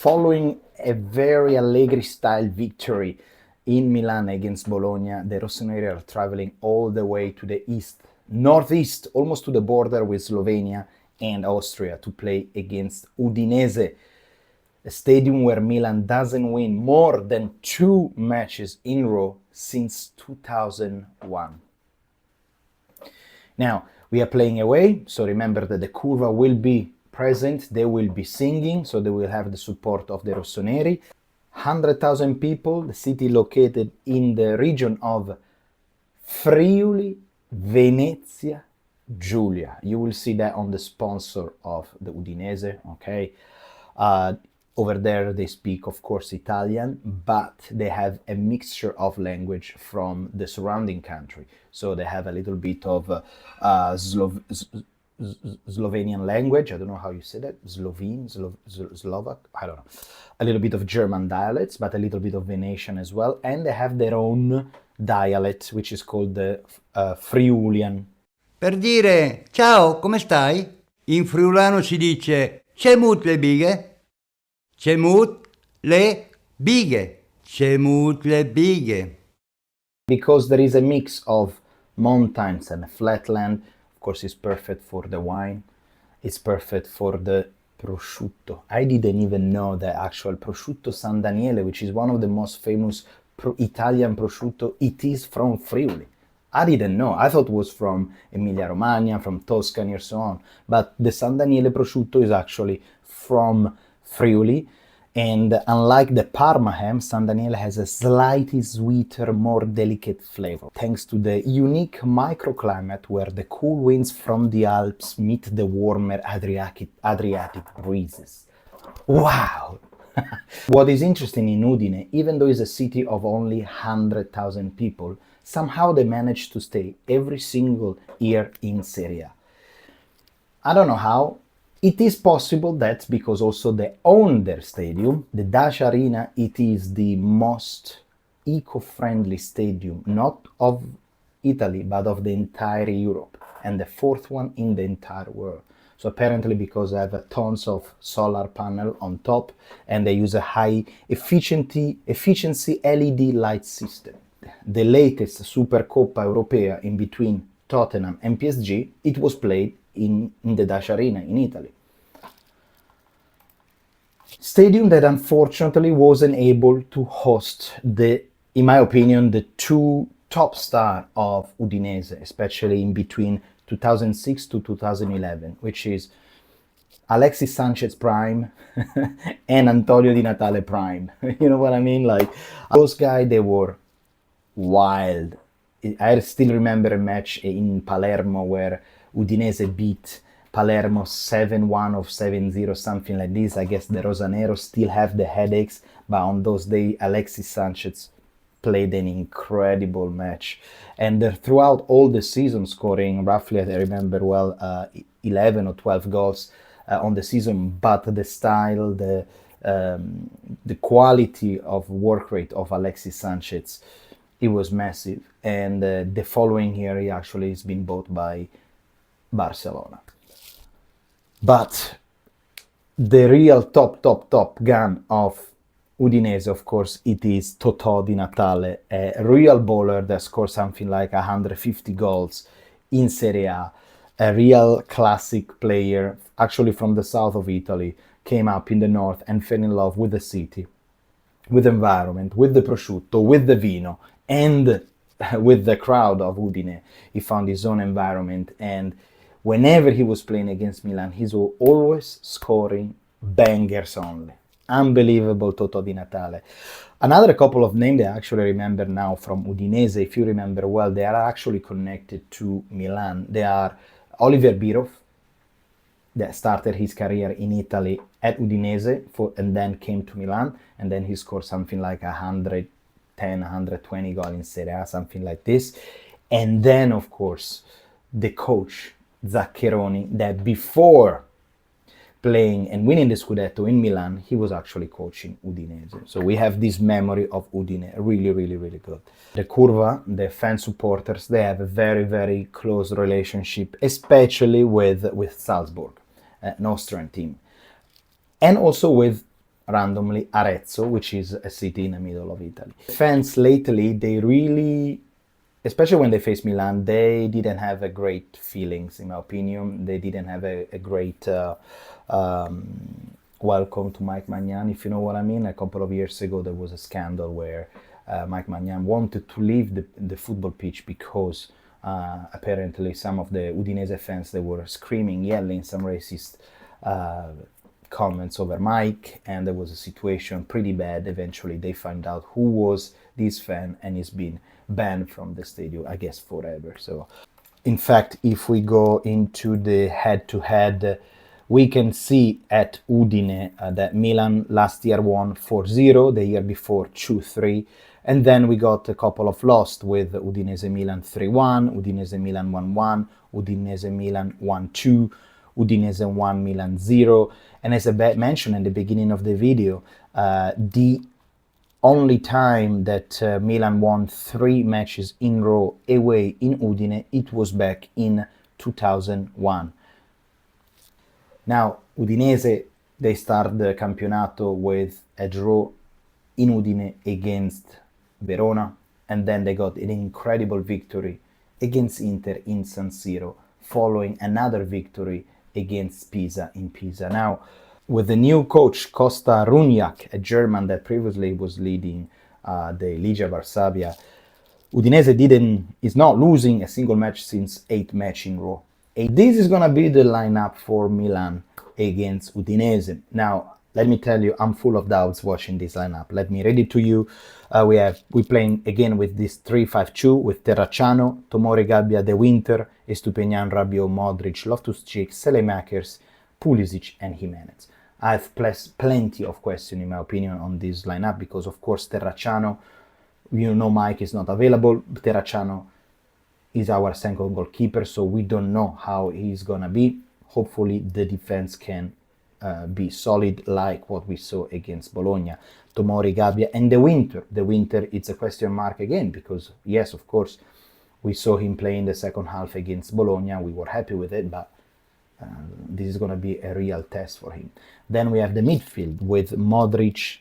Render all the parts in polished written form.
Following a very Allegri-style victory in Milan against Bologna, the Rossoneri are traveling all the way to the east, northeast, almost to the border with Slovenia and Austria to play against Udinese, a stadium where Milan doesn't win more than 2 matches in a row since 2001. Now, we are playing away, so remember that the Curva will be present, they will be singing, so they will have the support of the Rossoneri. 100,000 people, the city located in the region of Friuli, Venezia, Giulia. You will see that on the sponsor of the Udinese, okay? Over there they speak, of course, Italian, but they have a mixture of language from the surrounding country. So they have a little bit of Slovenian language, I don't know how you say that, Slovak, I don't know. A little bit of German dialects, but a little bit of Venetian as well. And they have their own dialect, which is called the Friulian. Per dire ciao, come stai? In friulano si dice cemut le bighe. Cemut le bighe. Cemut le bighe. Because there is a mix of mountains and flatland, of course it's perfect for the wine, it's perfect for the prosciutto. I didn't even know the actual prosciutto San Daniele, which is one of the most famous Italian prosciutto, it is from Friuli. I didn't know. I thought it was from Emilia-Romagna, from Tuscany or so on. But the San Daniele prosciutto is actually from Friuli. And unlike the Parma ham, San Daniele has a slightly sweeter, more delicate flavor, thanks to the unique microclimate where the cool winds from the Alps meet the warmer Adriatic breezes. Wow! What is interesting in Udine, even though it's a city of only 100,000 people, somehow they managed to stay every single year in Serie A. I don't know how. It is possible that because also they own their stadium, the Dacia Arena, it is the most eco-friendly stadium, not of Italy, but of the entire Europe, and the 4th one in the entire world. So apparently because they have tons of solar panel on top, and they use a high efficiency LED light system. The latest Supercoppa Europea in between Tottenham and PSG, it was played in the Dacia Arena in Italy. Stadium that unfortunately wasn't able to host in my opinion, the 2 top stars of Udinese, especially in between 2006 to 2011, which is Alexis Sanchez prime and Antonio Di Natale prime. You know what I mean? Like, those guys, they were wild. I still remember a match in Palermo where Udinese beat Palermo 7-1 or 7-0, something like this. I guess the Rossoneri still have the headaches, but on those days, Alexis Sanchez played an incredible match. And throughout all the season, scoring roughly, I remember well, 11 or 12 goals on the season, but the style, the quality of work rate of Alexis Sanchez, it was massive. And the following year, he actually has been bought by Barcelona. But the real top gun of Udinese, of course, it is Totò Di Natale, a real baller that scored something like 150 goals in Serie a real classic player, actually from the south of Italy, came up in the north and fell in love with the city, with the environment, with the prosciutto, with the vino, and with the crowd of Udine. He found his own environment, and whenever he was playing against Milan, he was always scoring bangers only. Unbelievable Totò Di Natale. Another couple of names that I actually remember now from Udinese, if you remember well, they are actually connected to Milan. They are Oliver Bierhoff, that started his career in Italy at Udinese and then came to Milan, and then he scored something like 110, 120 goals in Serie A, something like this. And then, of course, the coach, Zaccheroni, that before playing and winning the Scudetto in Milan, he was actually coaching Udinese. So we have this memory of Udine, really, really, really good. The Curva, the fan supporters, they have a very, very close relationship, especially with Salzburg, an Austrian team. And also with randomly Arezzo, which is a city in the middle of Italy. Fans lately, they really, especially when they face Milan, they didn't have a great feelings, in my opinion. They didn't have a great welcome to Mike Maignan, if you know what I mean. A couple of years ago, there was a scandal where Mike Maignan wanted to leave the football pitch because apparently some of the Udinese fans, they were screaming, yelling some racist comments over Mike, and there was a situation pretty bad. Eventually they find out who was this fan, and he's been banned from the stadium, I guess forever. So in fact, if we go into the head-to-head, we can see at Udine that Milan last year won 4-0, the year before 2-3, and then we got a couple of lost with Udinese Milan 3-1, Udinese Milan 1-1, Udinese Milan 1-2, Udinese 1 Milan 0, and as I mentioned in the beginning of the video, the only time that Milan won 3 matches in a row away in Udine, it was back in 2001. Now, Udinese, they start the campionato with a draw in Udine against Verona, and then they got an incredible victory against Inter in San Siro, following another victory against Pisa in Pisa. Now, with the new coach, Costa Runjak, a German that previously was leading the Legia Varsavia, Udinese is not losing a single match since 8 matches in a row. This is gonna be the lineup for Milan against Udinese. Now, let me tell you, I'm full of doubts watching this lineup. Let me read it to you. We're playing again with this 3-5-2 with Terracciano, Tomori, Gabbia, De Winter, Estupinian, Rabiot, Modric, Loftus-Cheek, Selemakers, Pulisic, and Jimenez. I have plenty of questions, in my opinion, on this lineup because, of course, Terracciano, you know, Mike is not available. Terracciano is our second goalkeeper, so we don't know how he's gonna be. Hopefully, the defense can be solid like what we saw against Bologna. Tomori, Gabbia, and De Winter. De Winter, it's a question mark again because, yes, of course, we saw him play in the second half against Bologna. We were happy with it, but this is going to be a real test for him. Then we have the midfield with Modric,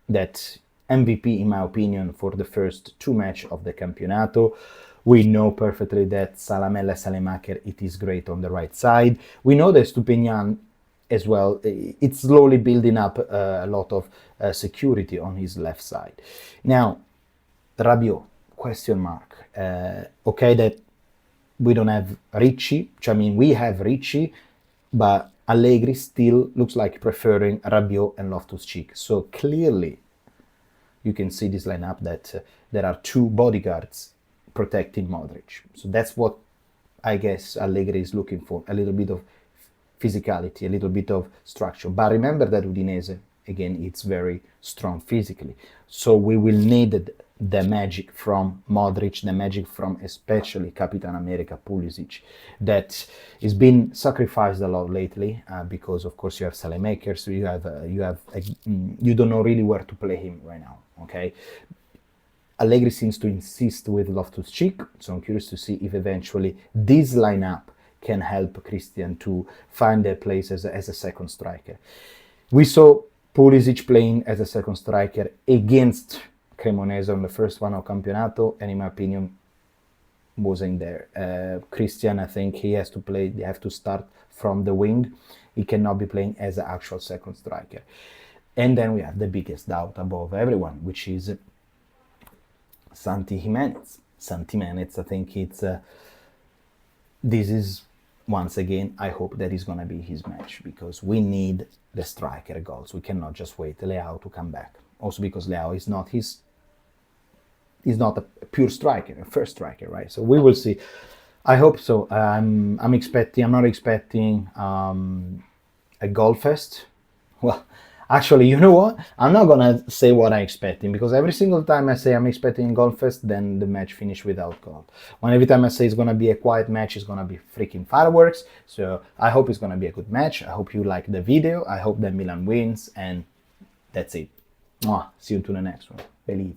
that MVP, in my opinion, for the first 2 matches of the Campionato. We know perfectly that Salamella Salemaker, it is great on the right side. We know that Stupinian as well, it's slowly building up a lot of security on his left side. Now, Rabiot, question mark. Okay, that we don't have Ricci, I mean, we have Ricci, but Allegri still looks like preferring Rabiot and Loftus-Cheek. So clearly, you can see this lineup that there are 2 bodyguards protecting Modric. So that's what I guess Allegri is looking for, a little bit of physicality, a little bit of structure. But remember that Udinese, again, it's very strong physically. So we will need the magic from Modric, the magic from especially Capitan America Pulisic, that is been sacrificed a lot lately because, of course, you have Salemakers, so you don't know really where to play him right now. Okay, Allegri seems to insist with Loftus-Cheek, so I'm curious to see if eventually this lineup can help Christian to find their place as a second striker. We saw Pulisic playing as a second striker against Cremonese on the first one of Campionato, and in my opinion, wasn't there. Christian, I think he has to play, they have to start from the wing. He cannot be playing as an actual second striker. And then we have the biggest doubt above everyone, which is Santi Jimenez. Santi Jimenez, I think this is, once again, I hope that is going to be his match, because we need the striker goals. We cannot just wait Leao to come back. Also because Leao is not a pure striker, a first striker, right? So we will see. I hope so. I'm not expecting a goal fest. Well, actually, you know what? I'm not gonna say what I'm expecting, because every single time I say I'm expecting a goal fest, then the match finish without goal. When every time I say it's gonna be a quiet match, it's gonna be freaking fireworks. So I hope it's gonna be a good match. I hope you like the video. I hope that Milan wins, and that's it. See you to the next one. Believe.